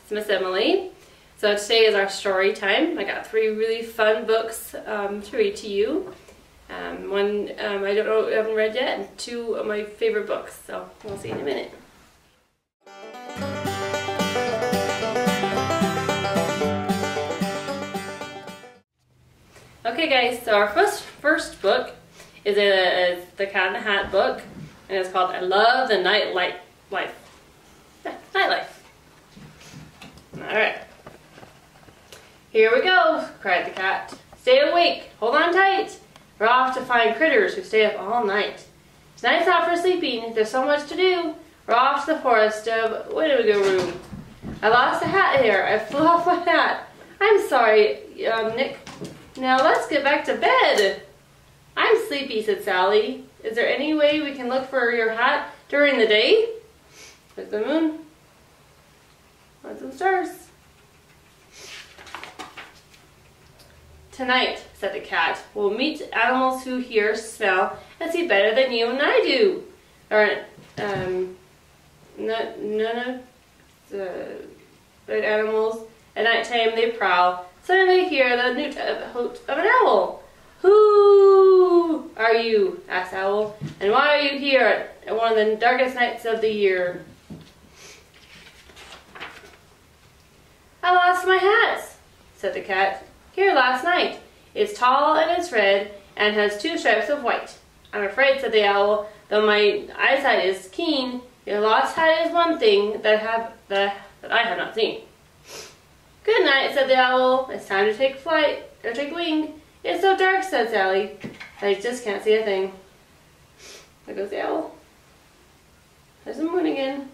It's Miss Emily. So today is our story time. I got 3 really fun books to read to you. One I don't know, I haven't read yet, and 2 of my favorite books. So we'll see in a minute. Okay guys, so our first book is the Cat in the Hat book, and it's called I Love the Nightlife. Nightlife. Alright. Here we go, cried the cat. Stay awake, hold on tight. We're off to find critters who stay up all night. Tonight's not for sleeping, there's so much to do. We're off to the forest of Winnebago. I lost a hat here, I flew off my hat. I'm sorry, Nick. Now let's get back to bed. I'm sleepy, said Sally. Is there any way we can look for your hat during the day? There's the moon. And some stars. Tonight, said the cat, we'll meet animals who hear, smell, and see better than you and I do. None of the animals at night time they prowl. Suddenly they hear the newt hoot of an owl. Who are you? asked Owl. And why are you here at one of the darkest nights of the year? I lost my hat, said the cat. Here last night. It's tall and it's red and has 2 stripes of white. I'm afraid, said the owl, though my eyesight is keen, your lost hat is one thing that I have not seen. Good night, said the owl. It's time to take flight, or take wing. It's so dark, said Sally. I just can't see a thing. There goes the owl. There's the moon again.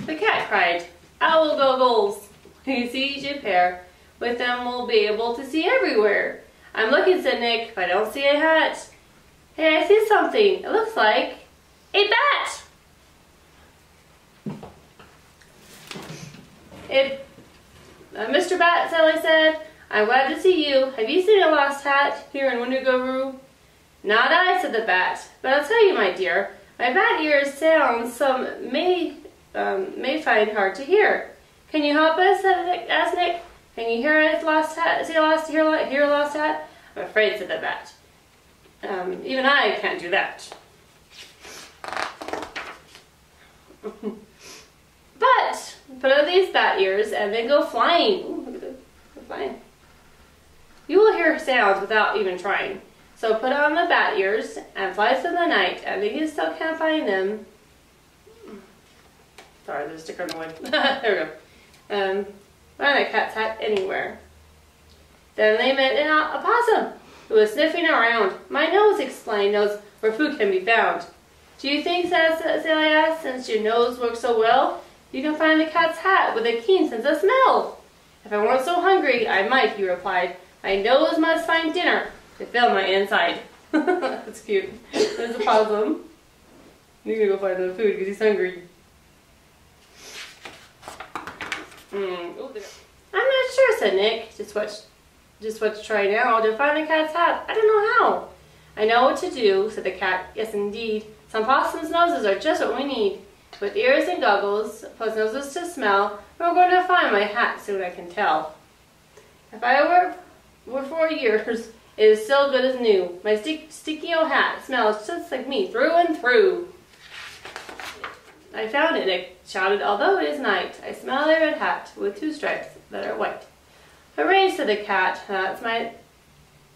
The cat cried, Owl goggles. You see each a pair. With them we'll be able to see everywhere. I'm looking, said Nick, but I don't see a hat. Hey, I see something. It looks like a bat. Mr. Bat, Sally said, I'm glad to see you. Have you seen a lost hat here in Winnebago? Not I, said the bat, but I'll tell you, my dear, my bat ears sound some may find hard to hear. Can you help us? asked Nick. Can you hear a lost hat? Hear a lost hat? I'm afraid, said the bat. Even I can't do that. But put on these bat ears and then go flying. Ooh, look at this. Go flying. You will hear sounds without even trying. So put on the bat ears and fly through the night, and if you still can't find them. Sorry, there's a sticker on the wood. There we go. Find a cat's hat anywhere. Then they met a possum who was sniffing around. My nose, explained, knows where food can be found. Do you think, Sally asked, since your nose works so well, you can find the cat's hat with a keen sense of smell? If I weren't so hungry, I might, he replied. My nose must find dinner to fill my inside. That's cute. There's a possum. He's gonna go find the food because he's hungry. I'm not sure, said Nick. Just what to try now to find the cat's hat. I don't know how. I know what to do, said the cat. Yes, indeed. Some possums' noses are just what we need. With ears and goggles, plus noses to smell, we're going to find my hat soon, I can tell. If I were 4 years, it is still good as new. My sticky old hat smells just like me through and through. I found it, Nick shouted, although it is night. I smell a red hat with 2 stripes that are white. Hooray, said the cat. That's my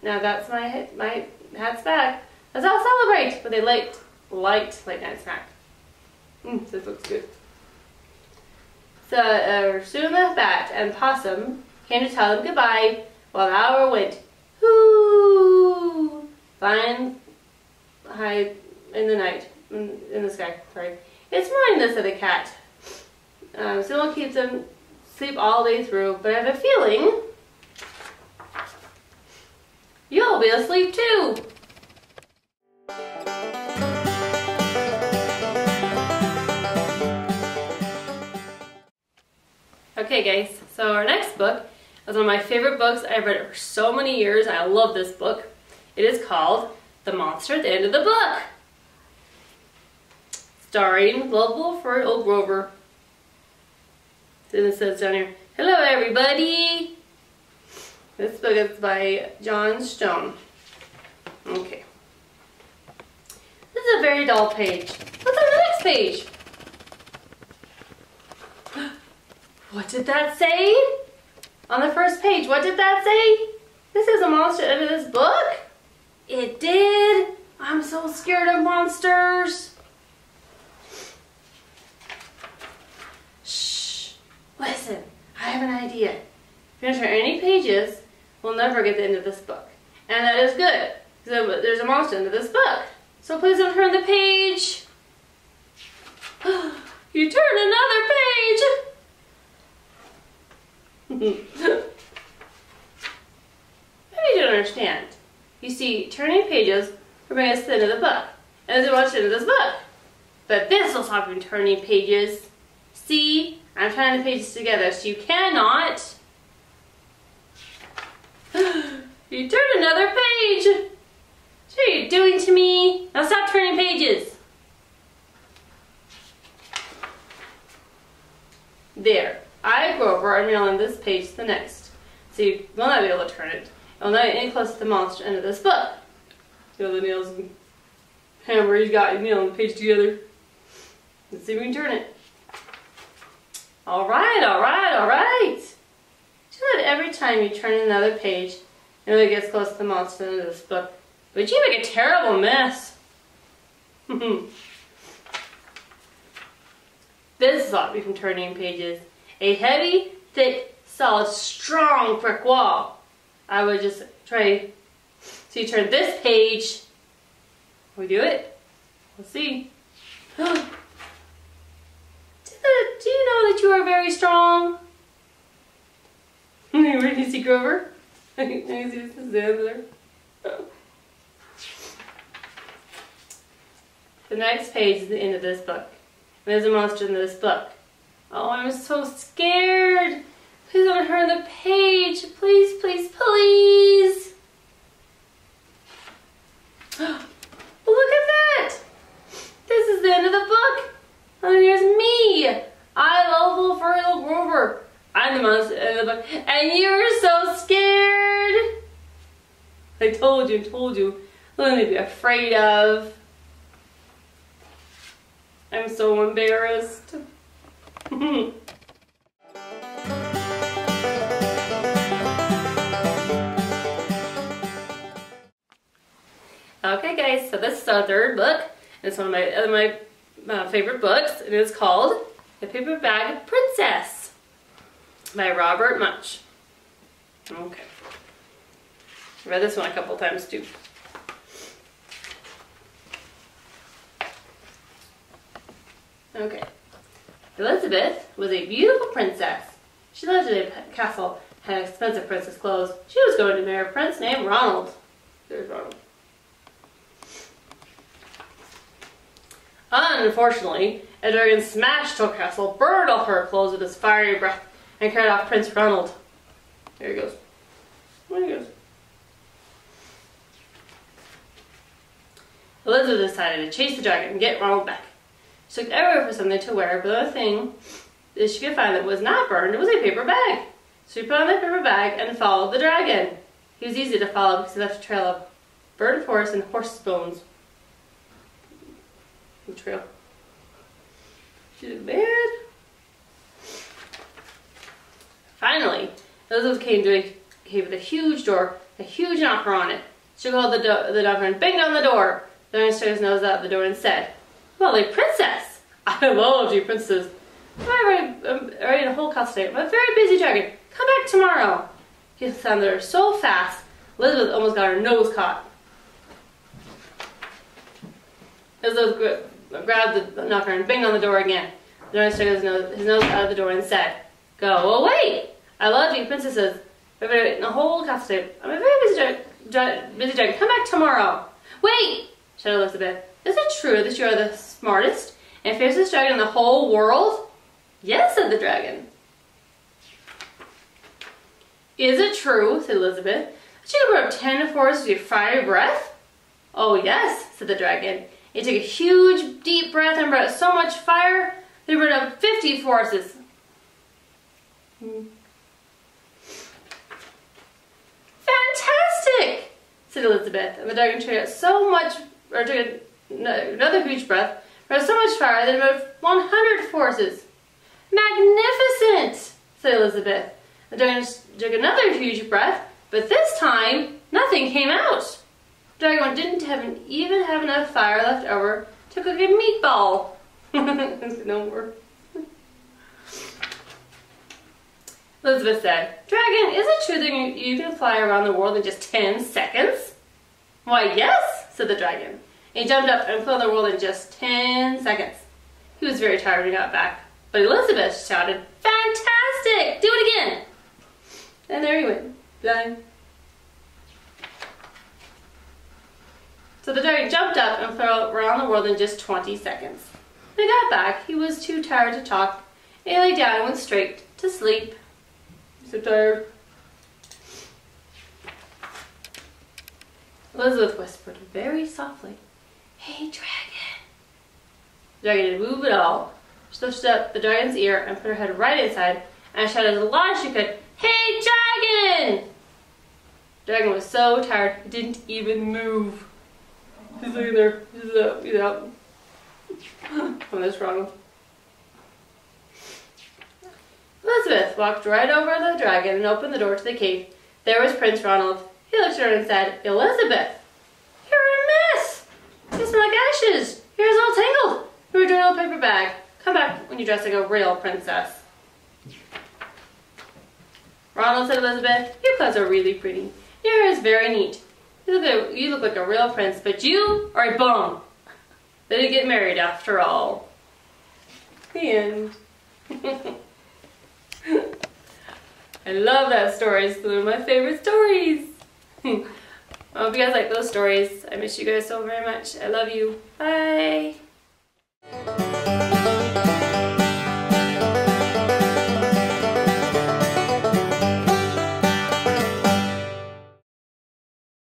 hat's back. Let's all celebrate with a late night snack. This looks good. So soon the bat and possum came to tell them goodbye, while the owl went, hoo, flying high in the night, in the sky, sorry. It's morning, said the cat. Soon we'll keep them sleep all day through, but I have a feeling you'll be asleep too. Okay guys, so our next book is one of my favorite books. I've read it for so many years and I love this book. It is called The Monster at the End of the Book. starring lovable Fred Old Grover. Then it says down here, hello everybody. This book is by John Stone. Okay. This is a very dull page. What's on the next page? What did that say? On the first page, what did that say? This is a monster out of this book? It did? I'm so scared of monsters. Shh. Listen, I have an idea. If you don't turn any pages, we'll never get to the end of this book. And that is good, because there's a monster into this book. So please don't turn the page. You turned another page. Maybe you don't understand. You see, turning pages will bring us to the end of the book. And there's a monster into this book. But this will stop you from turning pages. See? I'm tying the pages together so you cannot. You turned another page. What are you doing to me? Now stop turning pages. There. I go over and nail on this page to the next. So you will not be able to turn it. You'll not get any closer to the monster end of this book. You know the nails and hammer you got, you nail the page together. Let's see if we can turn it. Alright, alright, alright. Do that every time you turn another page and it gets close to the monster end of this book. But you make a terrible mess. This is what we from turning pages. A heavy, thick, solid, strong brick wall. I would just try. So you turn this page. We do it. Let's see. Do you know that you are very strong? Where do you see Grover? Let me see this is there. The next page is the end of this book. There's a monster in this book. Oh, I'm so scared. Please don't turn the page. Please, please, please. Look at that. This is the end of the book. And here's me. I love Fred Old Grover. I'm the monster in the book. And you were so scared. I told you. Nothing to be afraid of. I'm so embarrassed. Okay guys, so this is our third book. It's one of my favorite books. It is called The Paper Bag Princess by Robert Munsch. Okay. I read this one a couple times too. Okay. Elizabeth was a beautiful princess. She lived in a castle, had expensive princess clothes. She was going to marry a prince named Ronald. There's Ronald. Unfortunately, a dragon smashed her castle, burned off her clothes with his fiery breath, and carried off Prince Ronald. There he goes. There he goes. Elizabeth decided to chase the dragon and get Ronald back. She looked everywhere for something to wear, but the only thing that she could find that was not burned was a paper bag. So she put on the paper bag and followed the dragon. He was easy to follow because he left a trail of burned forest and horse bones. The trail. She did bad. Finally, Elizabeth came to a cave with a huge door, a huge knocker on it. She called the knocker and banged on the door. The man stuck his nose out the door and said, "Well, a princess! I love you, princess. I'm already in a whole castle today. I'm a very busy dragon. Come back tomorrow." He sounded her so fast, Elizabeth almost got her nose caught. Elizabeth grabbed the knocker and banged on the door again. The man stuck his nose out of the door and said, "Go away! I love you, princesses. I've been in a whole castle today. I'm a very busy dragon. Come back tomorrow." "Wait!" shouted Elizabeth. "Is it true that you are the smartest and fiercest dragon in the whole world?" "Yes," said the dragon. "Is it true," said Elizabeth, "that you can burn up 10 forests with your fiery breath?" "Oh yes," said the dragon. He took a huge, deep breath and brought so much fire, they burned up 50 forces. Fantastic, said Elizabeth, and the dragon took another huge breath, brought so much fire that it burned 100 forces. Magnificent, said Elizabeth. The dragon took another huge breath, but this time, nothing came out. The dragon didn't even have enough fire left over to cook a meatball. No more. Elizabeth said, "Dragon, is it true that you can fly around the world in just 10 seconds? Why, yes, said the dragon. And he jumped up and flew the world in just 10 seconds. He was very tired when he got back. But Elizabeth shouted, "Fantastic! Do it again!" And there he went, flying. So the dragon jumped up and flew around the world in just 20 seconds. When he got back, he was too tired to talk, and he lay down and went straight to sleep. So tired. Elizabeth whispered very softly, "Hey, dragon." The dragon didn't move at all. She lifted up the dragon's ear and put her head right inside and shouted as loud as she could, "Hey, dragon!" The dragon was so tired he didn't even move. He's looking there. He's out. Oh, that's wrong. Elizabeth walked right over to the dragon and opened the door to the cave. There was Prince Ronald. He looked at her and said, "Elizabeth, you're a mess. You smell like ashes. Your hair's all tangled. You're a dirty old paper bag. Come back when you dress like a real princess." Ronald said, "Elizabeth, your clothes are really pretty. Your hair is very neat. You look like a real prince, but you are a bum. They didn't get married after all." The end. I love that story. It's one of my favorite stories. I hope you guys like those stories. I miss you guys so very much. I love you. Bye.